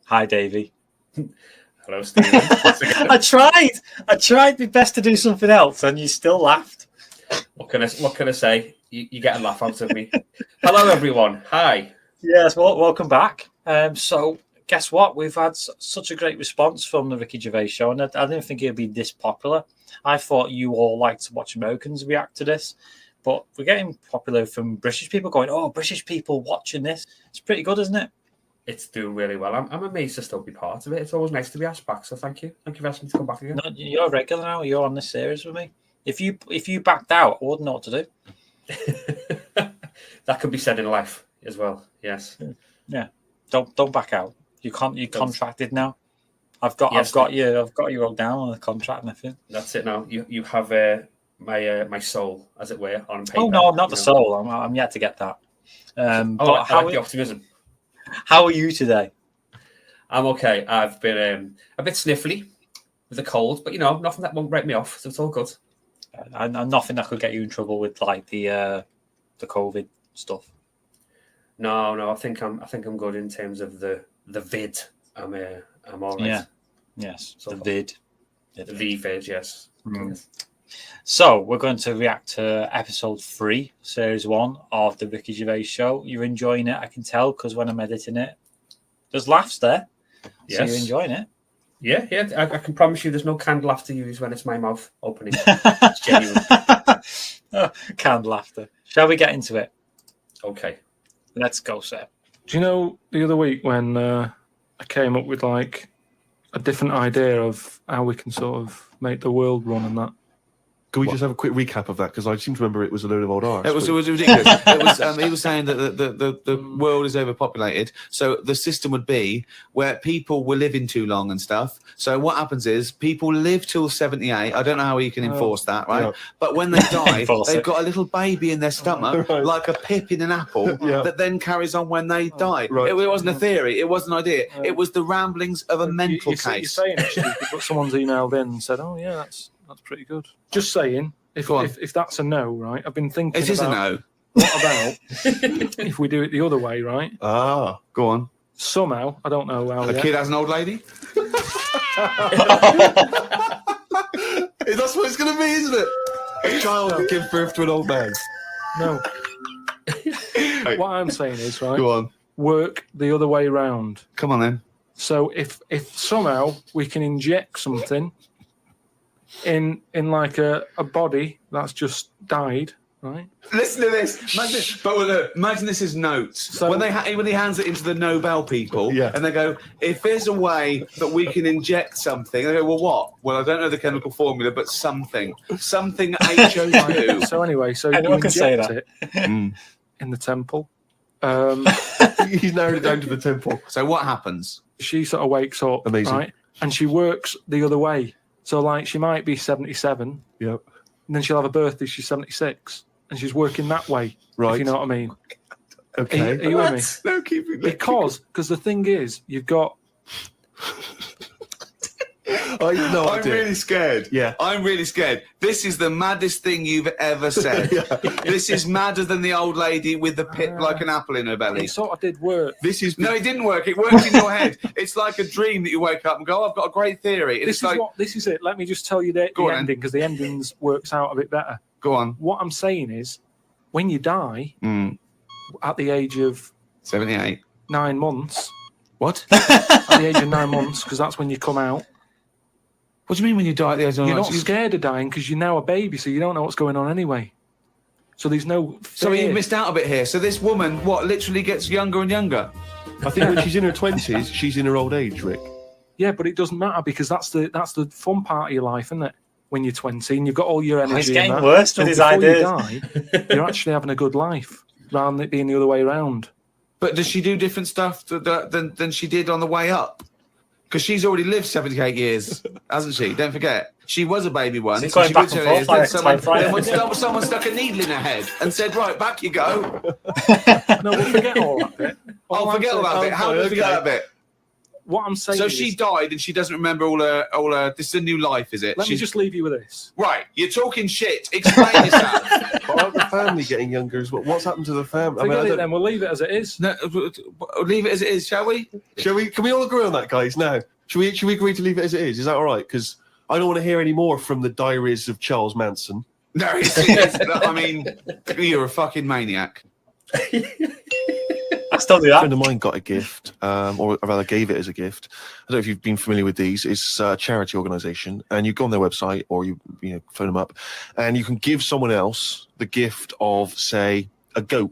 Hi, Davey. Hello, Stephen. I tried my best to do something else, and you still laughed. What can I say? You get a laugh out of me. Hello, everyone. Hi. Yes, welcome back. So, guess what? We've had such a great response from the Ricky Gervais show, and I didn't think it'd be this popular. I thought you all liked to watch Americans react to this, but we're getting popular from British people going, "Oh, British people watching this." It's pretty good, isn't it? It's doing really well. I'm amazed to still be part of it. It's always nice to be asked back, so thank you. Thank you for asking me to come back again. No, you're a regular now. You're on this series with me. If you backed out, I wouldn't know what to do. That could be said in life as well. Yes. Yeah. Don't back out. You can't. You're contracted now. I've got you all down on the contract and everything. That's it now. You have my soul, as it were, on paper. Oh no, not the soul. I'm yet to get that. But I like the optimism. How are you today? I'm okay. I've been a bit sniffly with a cold, but nothing that won't break me off, so it's all good. And nothing that could get you in trouble with like the COVID stuff. No. I think I'm good in terms of the vid. I'm all right. Yeah. Yes. So the vid. The vid. Yes. Mm. So we're going to react to episode 3, series 1 of the Ricky Gervais show. You're enjoying it, I can tell, because when I'm editing it, there's laughs there. Yes. So you're enjoying it. Yeah. I can promise you there's no canned laughter used when it's my mouth opening. It's genuine. Canned laughter. Shall we get into it? Okay. Let's go, sir. Do you know the other week when I came up with like a different idea of how we can sort of make the world run and that? Can we just have a quick recap of that? Because I seem to remember it was a load of old arse. It was ridiculous. He was saying that the world is overpopulated, so the system would be where people were living too long and stuff. So what happens is people live till 78. I don't know how you can enforce that, right? Yeah. But when they die, they've got a little baby in their stomach, right, like a pip in an apple, that then carries on when they die. Right. It wasn't a theory. It wasn't an idea. It was the ramblings of a mental case. You're saying it's stupid, but someone's emailed in and said, "Oh yeah, that's pretty good." Just saying, if that's a no, right? I've been thinking it is a no. What about if we do it the other way, right? Ah, go on. Somehow, I don't know how. A kid has an old lady? That's what it's going to be, isn't it? A child will give birth to an old man. No. What I'm saying is, right? Go on. Work the other way round. Come on then. So if somehow we can inject something in like a body that's just died, right? Listen to this. Imagine this is notes. So when he hands it into the Nobel people, and they go, if there's a way that we can inject something, they go, well, what? Well, I don't know the chemical formula, but something HO2. So anyway, you inject it in the temple. He's narrowed it down to the temple. So what happens? She sort of wakes up, amazing, right? And she works the other way. So, like, she might be 77. Yep. And then she'll have a birthday, she's 76. And she's working that way. Right. If you know what I mean. Okay. Are you with me? No, keep it. Because the thing is, you've got... I'm really scared. Yeah. I'm really scared. This is the maddest thing you've ever said. This is madder than the old lady with the pip like an apple in her belly. It sort of did work. No, it didn't work. It worked in your head. It's like a dream that you wake up and go, I've got a great theory. This is it. Let me just tell you the ending, because the endings works out a bit better. Go on. What I'm saying is, when you die at the age of 78, 9 months. What? At the age of 9 months, because that's when you come out. What do you mean when you die at the age of 9 months? You're not scared of dying because you're now a baby, so you don't know what's going on anyway. So there's no fear. So you missed out a bit here. So this woman, literally gets younger and younger? I think when she's in her 20s, she's in her old age, Rick. Yeah, but it doesn't matter because that's the fun part of your life, isn't it? When you're 20 and you've got all your energy. He's getting worse with his ideas. You die, you're actually having a good life rather than it being the other way around. But does she do different stuff than she did on the way up? Because she's already lived 78 years, hasn't she? Don't forget. She was a baby once. She's going back and forth. Someone stuck a needle in her head and said, right, back you go. No, we'll forget all that bit. I'll forget all that bit. How do we forget that bit? what I'm saying. So is, she died and she doesn't remember all her. This is a new life, is it? Let me just leave you with this. Right, you're talking shit. Explain yourself. But aren't the family getting younger as well? What's happened to the family? Forget it then. We'll leave it as it is. No, leave it as it is, shall we? Shall we? Can we all agree on that, guys? Now, should we agree to leave it as it is? Is that all right? Because I don't want to hear any more from the Diaries of Charles Manson. No, I mean, you're a fucking maniac. I still do A that. friend of mine got a gift, or rather gave it as a gift. I don't know if you've been familiar with these. It's a charity organisation, and you go on their website or you phone them up, and you can give someone else the gift of, say, a goat,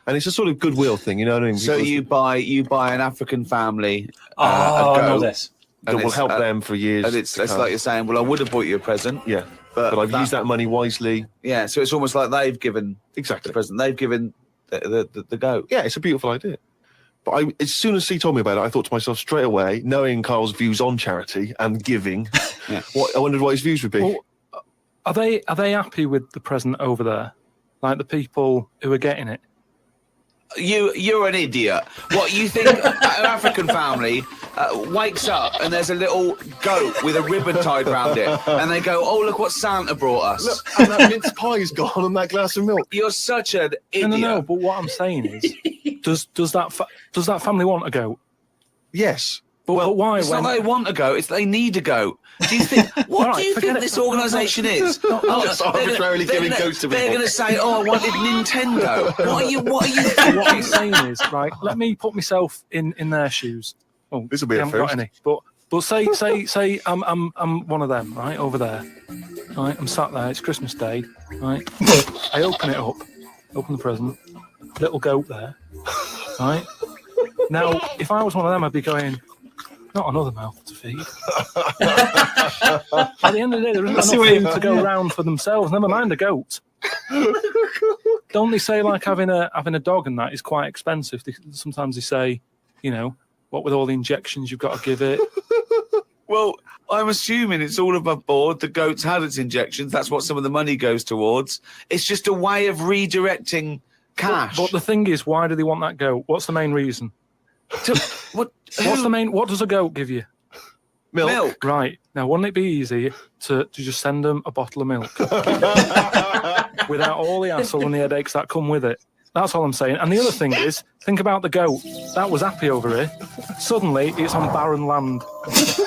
and it's a sort of goodwill thing. You know what I mean? So you buy an African family Oh, a I know goat, this. that will help them for years. and it's to come. like you're saying, well, I would have bought you a present, Yeah, but I've used that money wisely. Yeah, so it's almost like they've given the Exactly. present. They've given the goat. Yeah, it's a beautiful idea. But as soon as he told me about it, I thought to myself straight away, knowing Carl's views on charity and giving, Yeah. I wondered what his views would be. Well, are they happy with the present over there? Like the people who are getting it? You're an idiot. What you think? An African family wakes up and there's a little goat with a ribbon tied around it, and they go, "Oh, look what Santa brought us." Look, and that mince pie's gone and that glass of milk. You're such an idiot. No. But what I'm saying is, does that family want a goat? Yes. But why? It's not they want a goat; it's they need a goat. Do you think? What All right, do you forget think it. this organisation is? Just arbitrarily giving goats to They're people. going to say, "Oh, I wanted Nintendo." What are you? What I'm saying is, right? Let me put myself in their shoes. Oh, This will be I a haven't got first. any. But say I'm one of them, right over there. Right, I'm sat there. It's Christmas Day. Right, I open it up, open the present. Little goat there. Right. Now, if I was one of them, I'd be going, not another mouth to feed. At the end of the day, there isn't enough food to go around for themselves. Never mind a goat. Don't they say like having a dog and that is quite expensive? Sometimes they say, what with all the injections you've got to give it. Well, I'm assuming it's all above board. The goat's had its injections. That's what some of the money goes towards. It's just a way of redirecting cash. But the thing is, why do they want that goat? What's the main reason? What does a goat give you? milk? Right. Now, wouldn't it be easy to just send them a bottle of milk? Without all the hassle and the headaches that come with it. That's all I'm saying. And the other thing is, think about the goat. That was happy over here. Suddenly, it's on barren land.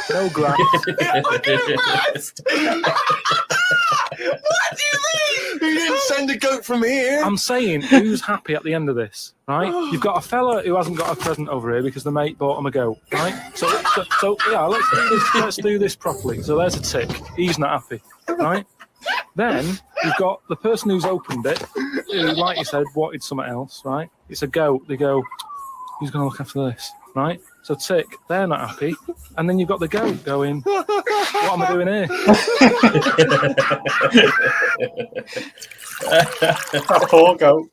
No grass. What do you mean? You didn't send a goat from here. I'm saying, who's happy at the end of this, right? You've got a fella who hasn't got a present over here because the mate bought him a goat, right? So yeah, let's do this properly. So there's a tick. He's not happy, right? Then you've got the person who's opened it, who, like you said, wanted something else, right? It's a goat. They go, who's going to look after this, right? So tick, they're not happy. And then you've got the goat going, what am I doing here? That poor goat.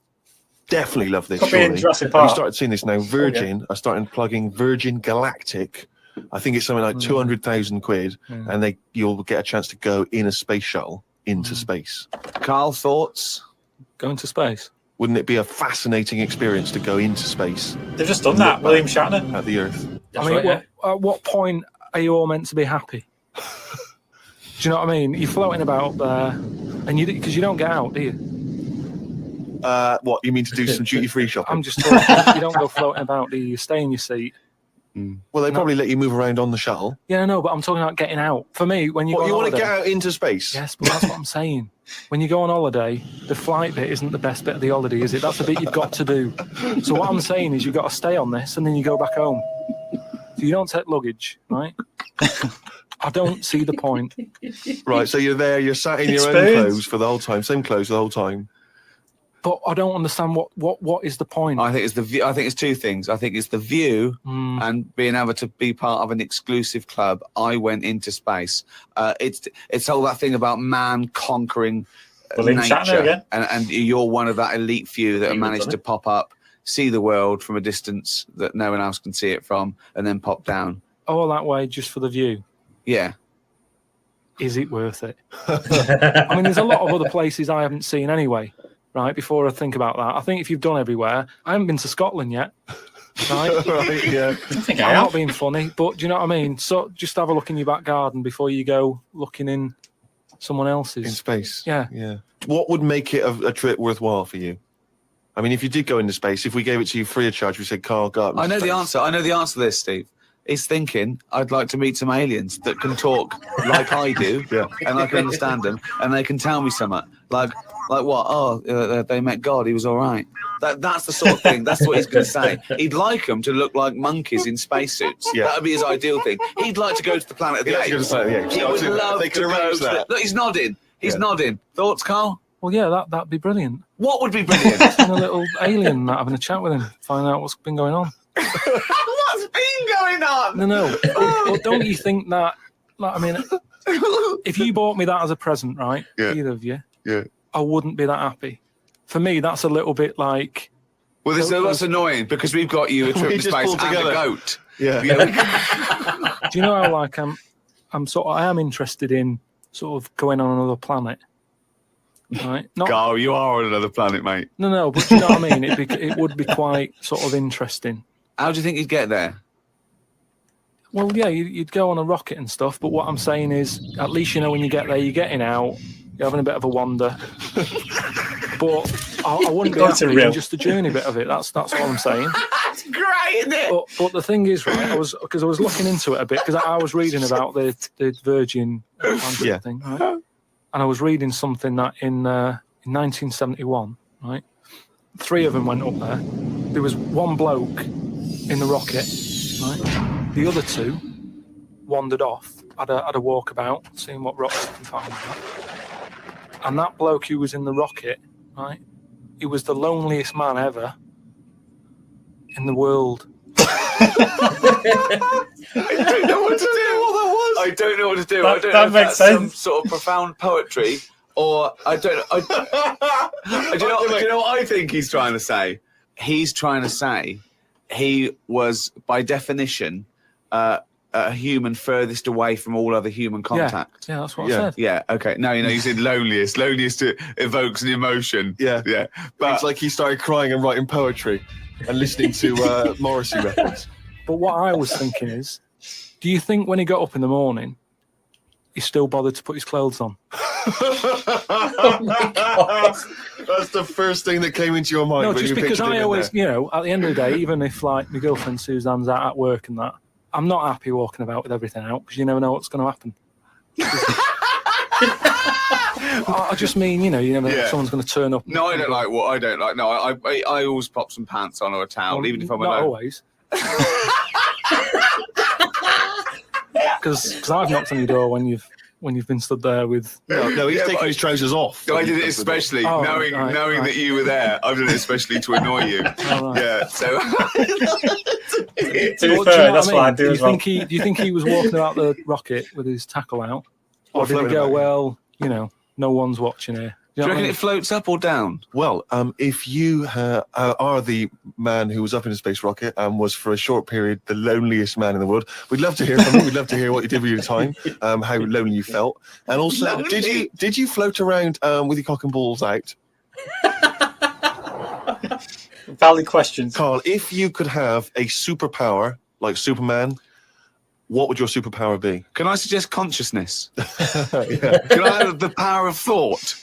Definitely love this. Could be in Surely. Jurassic Have you Park. started seeing this now? Virgin. I started plugging Virgin Galactic. I think it's something like 200,000 quid, and you'll get a chance to go in a space shuttle into space. Carl, thoughts? Going to space. Wouldn't it be a fascinating experience to go into space They've just done that. William Shatner. at the Earth? That's I mean, right, yeah. at what point are you all meant to be happy? Do you know what I mean? You're floating about there, and because you don't get out, do you? What, you mean to do some duty-free shopping? I'm just talking. You don't go floating about, do you? You stay in your seat. Well, they probably let you move around on the shuttle. Yeah, no, but I'm talking about getting out. For me, when you go What, on you want to holiday, get out into space? yes, but that's what I'm saying. When you go on holiday, the flight bit isn't the best bit of the holiday, is it? That's the bit you've got to do. So what I'm saying is you've got to stay on this, and then you go back home. So you don't take luggage, right? I don't see the point. Right, so you're there, you're sat in your own Experience. clothes for the whole time, same clothes the whole time. But I don't understand what is the point. I think it's the view. I think it's two things. I think it's the view and being able to be part of an exclusive club. I went into space. It's all that thing about man conquering William nature, Shatner again. and you're one of that elite few that have managed to pop up, see the world from a distance that no one else can see it from, and then pop down. All that way just for the view. Yeah. Is it worth it? I mean, there's a lot of other places I haven't seen anyway, right? Before I think about that, I think if you've done everywhere, I haven't been to Scotland yet. right? Right, yeah. I think I'm I not have. being funny, but do you know what I mean? So just have a look in your back garden before you go looking in someone else's. In space. Yeah. Yeah. What would make it a trip worthwhile for you? I mean, if you did go into space, if we gave it to you free of charge, we said, Carl, go up into I know the space." answer. I know the answer to this, Steve. He's thinking, I'd like to meet some aliens that can talk like I do, Yeah. and I can understand them, and they can tell me something. Like what? Oh, they met God. He was all right. That's the sort of thing. That's what he's going to say. He'd like them to look like monkeys in spacesuits. Yeah. That would be his ideal thing. He'd like to go to the planet of the He'd like to go to apes. the planet of the apes. He would Absolutely. love They to could go arrange to that. Look, he's nodding. He's Yeah. nodding. Thoughts, Carl? Well, yeah, that'd be brilliant. What would be brilliant? And a little alien that having a chat with him, find out what's been going on. What's been going on? No. But don't you think that? Like, I mean, if you bought me that as a present, right? Yeah. Either of you, Yeah. I wouldn't be that happy. For me, that's a little bit like. Well, that's annoying because we've got you a trip We to just space pulled and a together. goat. Yeah. Do you know how like I am interested in sort of going on another planet, right? Not Carl, you are on another planet, mate. no, but do you know what I mean? It would be quite sort of interesting. How do you think you'd get there? Well, yeah, you'd go on a rocket and stuff, but what I'm saying is, at least you know when you get there, you're getting out, you're having a bit of a wander. But I wouldn't be That's happy real. in just the journey bit of it. That's what I'm saying. That's great, isn't it? But the thing is, right? I was looking into it a bit because I was reading about the Virgin Atlantic Yeah. thing, right? And I was reading something that in 1971, right? 3 of them went up there. There was one bloke in the rocket, right? The other 2 wandered off, had a walkabout, seeing what rocks they can find. And that bloke who was in the rocket, right? He was the loneliest man ever in the world. I don't know what to do. I don't know what to do. I don't know That if makes that's some sense. sort of profound poetry or I don't know. Do you know what I think he's trying to say? He's trying to say he was, by definition, a human furthest away from all other human contact. Yeah, that's what Yeah. I said. Yeah, okay. No, you said loneliest. Loneliest evokes an emotion. Yeah. Yeah. But But it's like he started crying and writing poetry and listening to Morrissey records. But what I was thinking is, do you think when he got up in the morning, he still bothered to put his clothes on? That's the first thing that came into your mind. No, when just you because pictured him I in always, there. you know, at the end of the day, even if like my girlfriend Suzanne's out at work and that, I'm not happy walking about with everything out because you never know what's going to happen. I just mean, you never know if Yeah. someone's going to turn up. no, I don't like what I don't like. No, I always pop some pants on or a towel, even if I'm not alone. always. Because I've knocked on your door when you've been stood there with. No, he's Yeah, taking but his trousers off. I did it especially Oh, knowing right. that you were there. I've done it especially to annoy you. Oh, right. Yeah, so To be But do you fair, know that's I what I mean? do as well. Do you think he was walking about the rocket with his tackle out, or did he floating go, about. well, no one's watching here? do You you know reckon what I it floats up or down? Well, if you are the man who was up in a space rocket and was for a short period the loneliest man in the world, we'd love to hear from you. We'd love to hear what you did with your time, how lonely you felt, and also Lonely. did you float around with your cock and balls out? Valid questions. Carl, if you could have a superpower like Superman, what would your superpower be? Can I suggest consciousness? Yeah. Can I have the power of thought?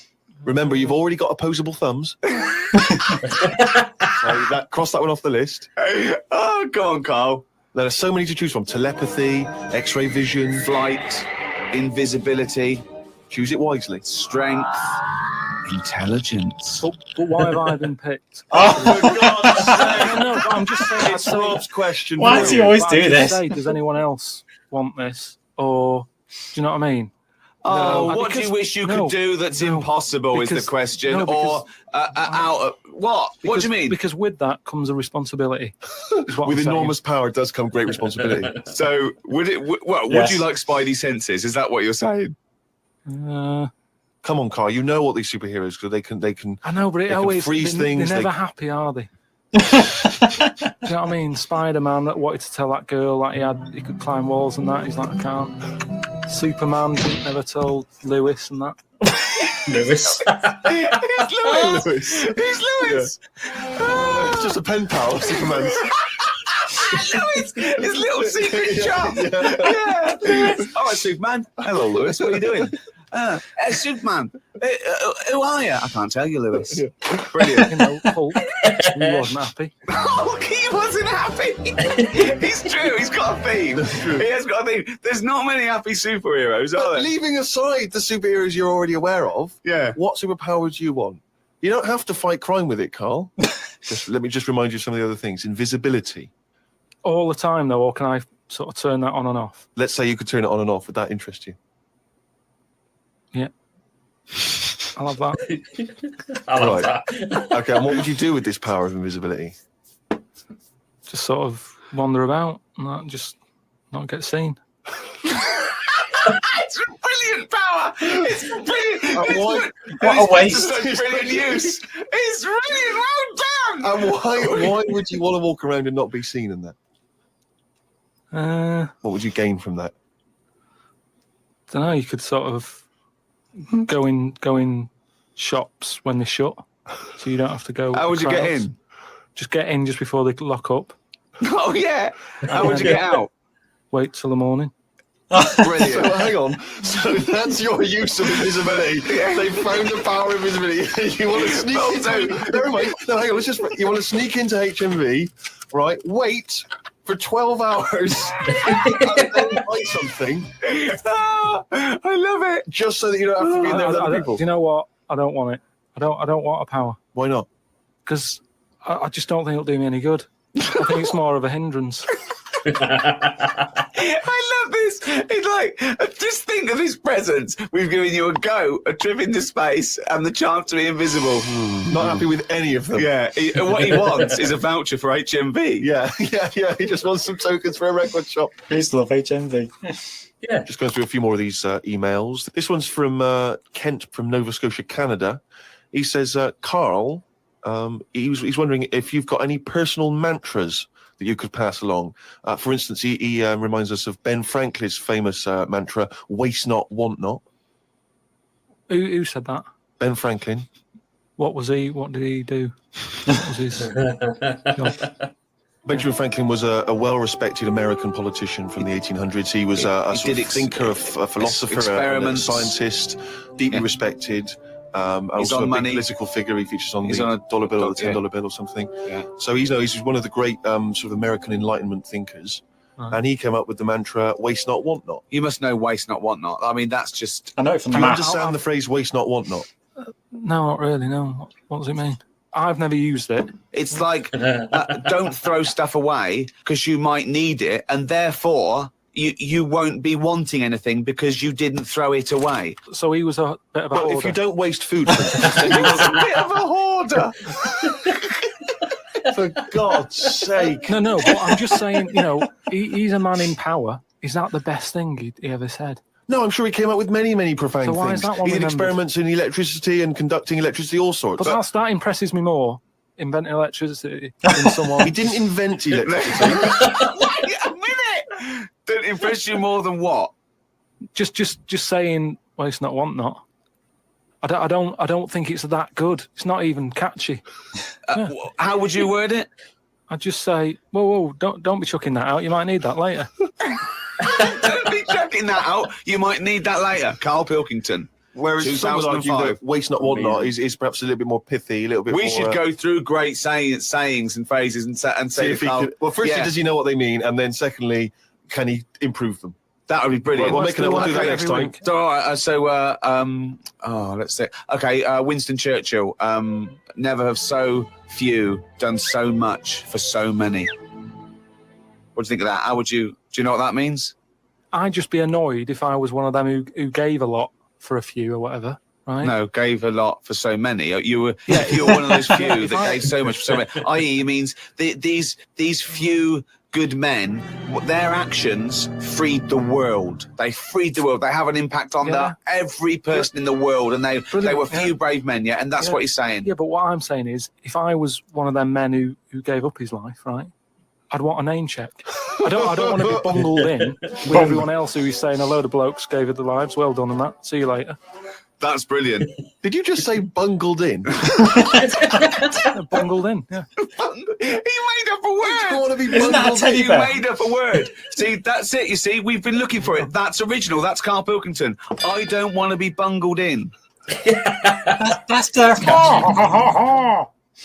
Remember, you've already got opposable thumbs. So cross that one off the list. Oh, go on, Carl. There are so many to choose from: telepathy, X-ray vision, Flight, invisibility, choose it wisely. strength, intelligence. But why have I been picked? Oh, No, but I'm just saying. It's Rob's question. Why for does he you. always but do I just this? say, does anyone else want this? Or do you know what I mean? Oh, No, what do you because- wish you no, could do that's no, impossible is because- the question. no, or out of what? What do you mean? Because with that comes a responsibility. Is what With I'm saying. enormous power does come great responsibility. So would it? Well, Yes. would you like Spidey senses? Is that what you're saying? Come on, Carl. You know what these superheroes because they can. I know, but They it can always freeze they're things, never they- happy, are they? Do you know what I mean? Spider-Man that wanted to tell that girl that he could climb walls and that. He's like, I can't. Superman never told Lewis and that. Lewis. He's Lewis. He's Lewis. It's just a pen pal, Superman. Lewis, his little secret shop. Yeah. All right, Superman. Hello, Lewis. What are you doing? Hey, Superman. Who are you? I can't tell you, Lewis. Brilliant. You know, Hulk, he wasn't happy. Hulk, he wasn't happy. He's true. He's got a theme. He has got a theme. There's not many happy superheroes, are there? Leaving aside the superheroes you're already aware of, what superpower do you want? You don't have to fight crime with it, Carl. Let me just remind you of some of the other things. Invisibility. All the time, though, or can I sort of turn that on and off? Let's say you could turn it on and off. Would that interest you? Yeah. I'll have that. I love that. Okay, and what would you do with this power of invisibility? Just sort of wander about and just not get seen. It's a brilliant power. It's brilliant. What a waste. It's brilliant use. It's brilliant. Well done. And why would you want to walk around and not be seen in that? What would you gain from that? Don't know. You could sort of go in shops when they shut, so you don't have to go. How would you get crowds. in? Just get in just before they lock up. Oh yeah. How would you get out? Wait till the morning. Brilliant. So hang on. So that's your use of invisibility. They found the power of invisibility. You want to sneak into? Never mind. No, hang on. You want to sneak into HMV, right? Wait for 12 hours and then buy something. Oh, I love it. Just so that you don't have to be in there with other people. Do you know what? I don't want it. I don't want a power Why not? because I just don't think it'll do me any good. I think it's more of a hindrance. I love this. It's like, just think of his presents. We've given you a go, a trip into space, and the chance to be invisible. Not happy with any of them. Yeah, what he wants is a voucher for HMV. Yeah. He just wants some tokens for a record shop. I used to love HMV. Yeah. Just going through a few more of these emails. This one's from Kent from Nova Scotia, Canada. He says, Carl, he's wondering if you've got any personal mantras that you could pass along. For instance, he reminds us of Ben Franklin's famous mantra, waste not, want not. Who said that? Ben Franklin. What did he do? What was his job? Benjamin Franklin was a well-respected American politician from the 1800s. He was a sort of thinker, a philosopher, a scientist, deeply respected. Also a big political figure. He features on the dollar bill, the $10 bill or something. Yeah. So he's one of the great sort of American Enlightenment thinkers. And he came up with the mantra, waste not, want not. You must know waste not, want not. I mean, that's just... I know it from the Do you math. understand the phrase waste not, want not? No, not really, no. What does it mean? I've never used it. It's like, don't throw stuff away because you might need it, and therefore... You won't be wanting anything because you didn't throw it away. So he was a bit of a hoarder. If you don't waste food, then he was a bit of a hoarder. For God's sake. No, but I'm just saying, he's a man in power. Is that the best thing he ever said? No, I'm sure he came up with many, many profound So why things. is that one He did remembered? experiments in electricity and conducting electricity, all sorts. But that impresses me more, inventing electricity, than someone... He didn't invent electricity. Wait a minute! Don't impress you more than what? Just saying, well, it's not, want not. I don't think it's that good. It's not even catchy. How would you word it? I'd just say, whoa, don't be chucking that out. You might need that later. Don't be chucking that out. You might need that later. Carl Pilkington. Whereas some would argue that waste not, want not is perhaps a little bit more pithy, a little bit more... We should go through great sayings and phrases and say if he could, well, firstly, does he know what they mean? And then secondly, can he improve them? That would be brilliant. We'll do that next time. So, all right, let's see. Okay, Winston Churchill. Never have so few done so much for so many. What do you think of that? Do you know what that means? I'd just be annoyed if I was one of them who gave a lot for a few or whatever, right? No, gave a lot for so many. You were one of those few that gave so much for so many. I.e., it means these few good men, their actions freed the world. They freed the world. They have an impact on every person in the world, and they were few brave men, and that's what he's saying. Yeah, but what I'm saying is, if I was one of them men who gave up his life, right, I'd want a name check. I don't want to be bundled in with everyone else who is saying a load of blokes gave it their lives. Well done on that. See you later. That's brilliant. Did you just say bungled in? Bungled in, yeah. He made up a word. You want to be Isn't that a bungled teddy You bear? made up a word. See, that's it. You see, we've been looking for it. That's original. That's Carl Pilkington. I don't want to be bungled in. That's their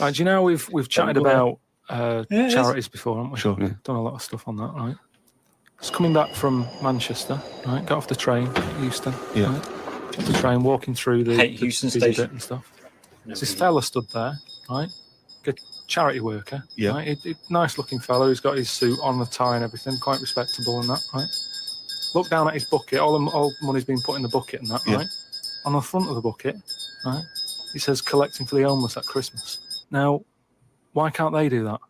Right, do you know we've chatted about charities before, haven't we? Sure. Yeah. Done a lot of stuff on that, right? I was coming back from Manchester, right? Got off the train, Euston. Yeah. Right? Off the train, walking through the Hate Euston busy Station. bit and stuff. There's this fella stood there, right? Good charity worker. Yeah. Right? Nice looking fellow. He's got his suit on, the tie and everything, quite respectable and that, right? Look down at his bucket. All the money's been put in the bucket and that, Yeah. right? On the front of the bucket, right? It says collecting for the homeless at Christmas. Now, why can't they do that?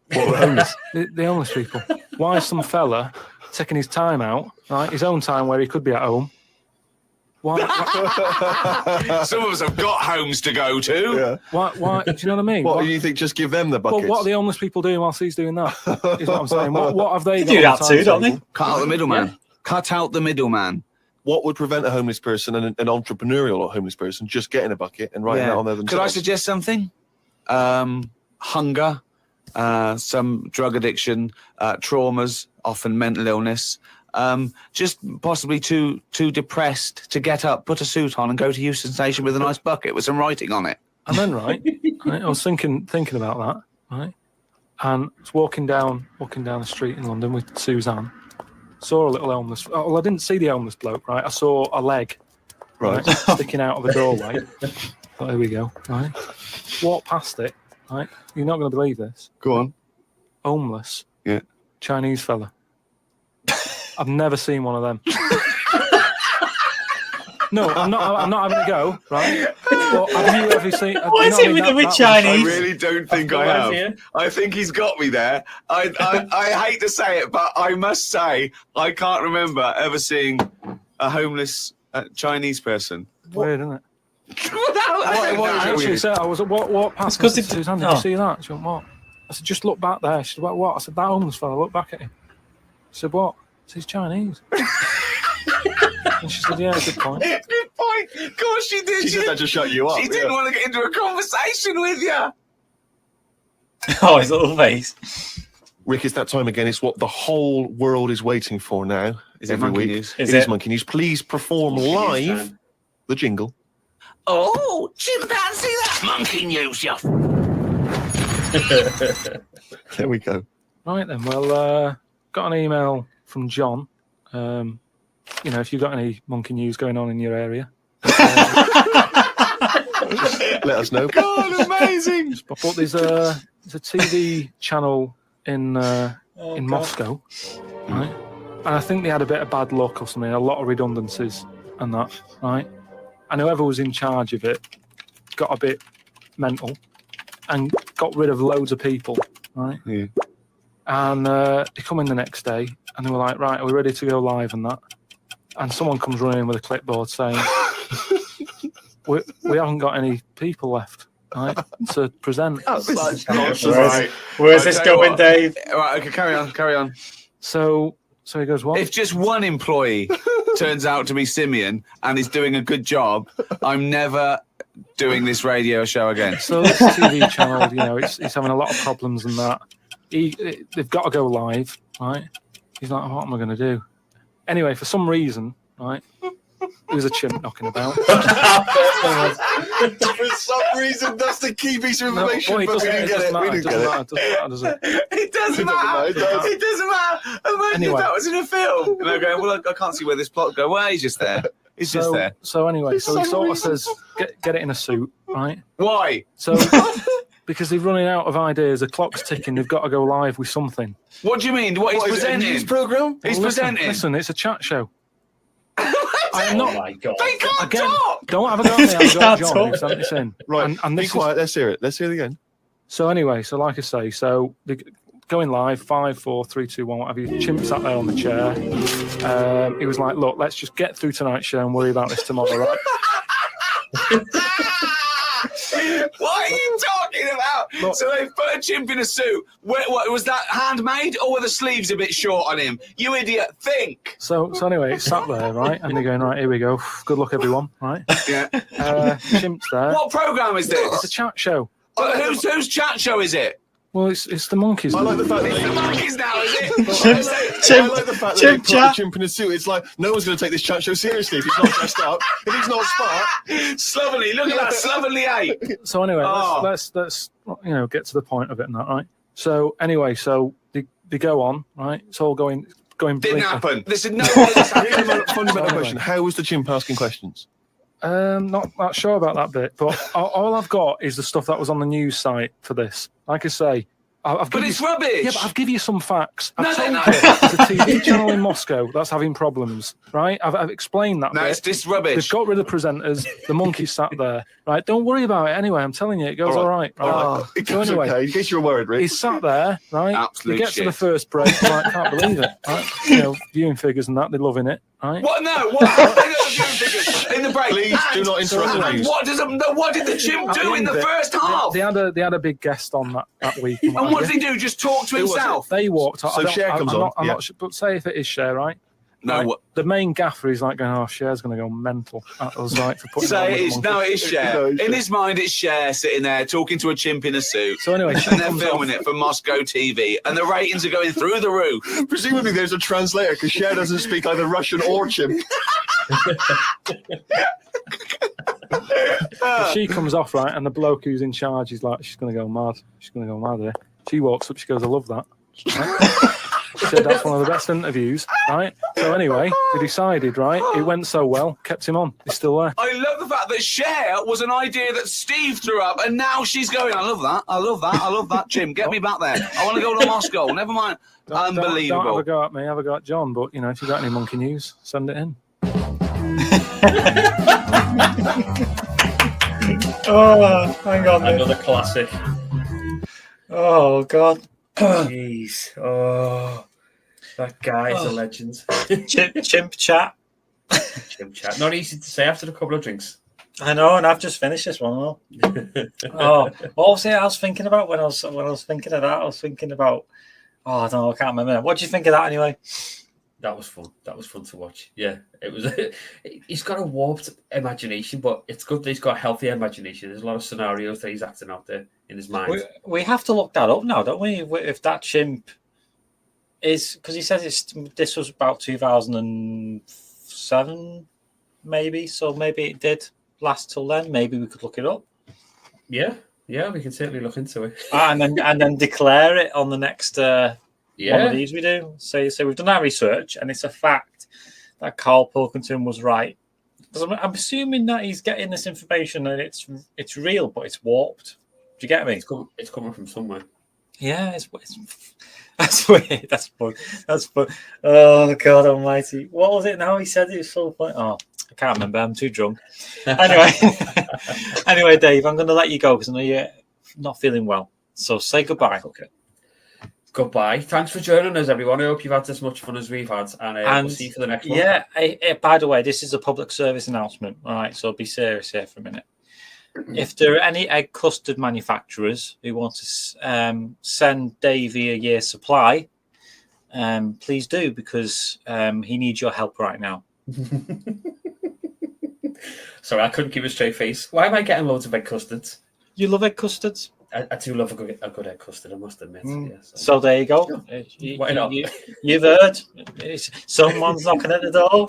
What, the homeless? The homeless people. Why is some fella taking his time out, right? His own time where he could be at home. Why? Some of us have got homes to go to. Yeah. Why? Do you know what I mean? What Why- do you think? Just give them the well, buckets. what are the homeless people doing whilst he's doing that? Is what I'm saying. What have they They got do on that the too, don't timetable? they? Cut out the middleman. Cut out the middleman. What would prevent a homeless person and an entrepreneurial homeless person just getting a bucket and writing that on there Could I themselves? suggest something? Hunger, some drug addiction, traumas, often mental illness. Just possibly too depressed to get up, put a suit on, and go to Euston Station with a nice bucket with some writing on it. And then, right, I was thinking about that, right, and I was walking down the street in London with Suzanne. Saw a little homeless. Well, I didn't see the homeless bloke, right? I saw a leg, Right. sticking out of the doorway. Oh, here we go, right? Walked past it, right? You're not going to believe this. Go on. Homeless, Yeah. Chinese fella. I've never seen one of them. No, I'm not having a go, right? But have you ever seen? Why is it with the Chinese? I really don't think I've I no have. idea. I think he's got me there. I hate to say it, but I must say I can't remember ever seeing a homeless Chinese person. Weird, isn't it? Why Actually, said I was what past. It's 'cause I said, it- Suzanne, did oh. you see that? She went, what? I said, just look back there. She said, what? I said, that homeless fella, look back at him. She said, what? I said, he's Chinese. And she said, yeah, good point. Good point. Of course she did. She said that to shut you up. She didn't want to get into a conversation with you. Oh, his little face. Rick, it's that time again. It's what the whole world is waiting for now. Is it every Monkey week. News? Is It is it? Monkey News. Please perform live the jingle. Oh, chimpanzee, that's monkey news, you. There we go. Right then, well, got an email from John. You know, if you've got any monkey news going on in your area, Let us know. God, amazing. but there's a TV channel in Moscow, right? And I think they had a bit of bad luck or something, a lot of redundancies and that, right? And whoever was in charge of it got a bit mental and got rid of loads of people, right? Yeah. And they come in the next day and they were like, right, are we ready to go live and that? And someone comes running in with a clipboard saying, we haven't got any people left, right, to present. Where's this going, Dave? Right, okay, carry on. So he goes, what? If just one employee turns out to be Simeon and is doing a good job, I'm never doing this radio show again. So this TV channel, you know, it's having a lot of problems and that. They've got to go live, right? He's like, what am I going to do? Anyway, for some reason, right, there was a chimp knocking about. For some reason, that's the key piece of information, well, but we didn't get it. We didn't get it. It doesn't matter, does it? It doesn't matter. It does. It doesn't matter. Imagine Anyway. if that was in a film. And I'm going, well, I can't see where this plot go. Well, he's just there. He's just there. So anyway, so he some sort of reason. says, get it in a suit, right? Why? So because they're running out of ideas, the clock's ticking, they've got to go live with something. What do you mean? What he's What, is it a presenting? news program? He's Well, presenting. Listen, it's a chat show. I am Oh not. my god. They can't Again, talk. don't have a go at me. They I've got can't John talk. who sent this in. Right, And be this is, quiet. Let's hear it. Let's hear it again. so anyway, so like I say, so they're going live, 5, 4, 3, 2, 1, whatever. Chimp sat there on the chair. He was like, look, let's just get through tonight's show and worry about this tomorrow, right? What are you talking about? look. So they put a chimp in a suit. What was that, handmade, or were the sleeves a bit short on him? You idiot, think. So anyway, it's sat there, right? And they're going, right, here we go. Good luck, everyone, right? Yeah. Chimp's there. What programme is It's a this? chat show. Whose chat show is it? Well, it's the monkeys. I like the fact that It's the monkeys now, is it? I like the fact that they put the chimp in a suit. It's like no one's going to take this chat show seriously if he's not dressed up. If he's not smart. Slovenly, look at that, slovenly ape. So anyway, Oh. let's get to the point of it and that, right? So anyway, they go on, right? It's all going Didn't blinking. happen. This is no. Here's a fundamental question: how was the chimp asking questions? Not sure about that bit, but all I've got is the stuff that was on the news site for this. Like I say, I've But given it's you, rubbish. yeah, but I've given you some facts. No, I've no, told no. you there's a TV channel in Moscow that's having problems, right? I've explained that No, bit. it's this rubbish. They've got rid of presenters. The monkey sat there, right? Don't worry about it anyway. I'm telling you, it goes all right. It So goes anyway, okay. In case you were worried, Rick. he's sat there, right? Absolute They get to shit. the first break, right? Can't believe it, right? Viewing figures and that, they're loving it, right? What? No. What? In the break. Please do not interrupt the And news. what did the chimp At do the in end the of it, first half? They had a big guest on that week. And what did he do? Just talk to Who was it? himself? They walked out. So Cher comes on, I'm yeah. not sure, but say if it is Cher, right? No. Right? What? The main gaffer is like going, "Oh, Cher's going to go mental." That was right for putting. Say on it with is. the No, monkey. it is Cher. No, it's In Cher. his mind, it's Cher sitting there talking to a chimp in a suit. So anyway, And they're filming it for Moscow TV, and the ratings are going through the roof. Presumably, there's a translator because Cher doesn't speak either Russian or chimp. She comes off right, and the bloke who's in charge is like, "She's going to go mad. She's going to go mad here." She walks up. She goes, "I love that." Right? She said that's one of the best interviews, right? So anyway, we decided, right? It went so well, kept him on. He's still there. I love the fact that Cher was an idea that Steve threw up, and now she's going, I love that, I love that, I love that, Jim. Get me back there. I want to go to Moscow. Never mind. Unbelievable. Don't have a go at me. Have a go at John. But if you got any monkey news, send it in. Oh, hang on. Another classic. Oh, God. Jeez. Oh, that guy is a legend. Chimp chat. Chimp chat. Not easy to say after a couple of drinks. I know, and I've just finished this one. Oh, what was it I was thinking about when I was thinking of that? I was thinking about. Oh, I don't know. I can't remember. What do you think of that anyway? That was fun. That was fun to watch. Yeah, it was. He's got a warped imagination, but it's good that he's got a healthy imagination. There's a lot of scenarios that he's acting out there in his mind. We have to look that up now, don't we? If that chimp is, because he says this was about 2007, maybe. So maybe it did last till then. Maybe we could look it up. Yeah, we can certainly look into it. and then declare it on the next one Yeah, of these we do. So we've done our research, and it's a fact that Carl Pilkington was right. I'm assuming that he's getting this information and it's real, but it's warped. Do you get me? it's coming from somewhere. Yeah, it's that's weird. That's fun. That's fun. Oh God Almighty! What was it now? He said it was so funny. Oh, I can't remember. I'm too drunk. Anyway, Dave, I'm going to let you go because I know you're not feeling well. So say goodbye. Okay. Goodbye. Thanks for joining us, everyone. I hope you've had as much fun as we've had, and we'll see you for the next one. Yeah. By the way, this is a public service announcement. All right, so be serious here for a minute. If there are any egg custard manufacturers who want to send Davey a year's supply, please do, because he needs your help right now. Sorry, I couldn't keep a straight face. Why am I getting loads of egg custards? You love egg custards? I do love a good egg custard, I must admit. Yeah, So there you go. Why not? You've heard. Someone's knocking at the door.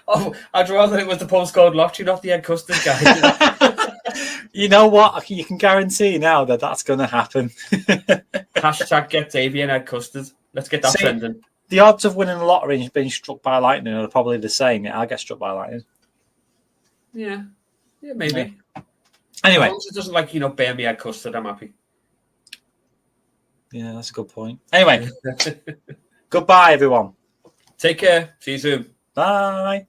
Oh, I'd rather it was the postcode lottery, not the egg custard guy. You know what? You can guarantee now that that's going to happen. Hashtag get Davey and egg custard. Let's get that trending. The odds of winning the lottery and being struck by lightning are probably the same. Yeah, I'll get struck by lightning. Yeah, maybe. Yeah. Anyway. As long as it doesn't, burn me egg custard, I'm happy. Yeah, that's a good point. Anyway, goodbye, everyone. Take care. See you soon. Bye.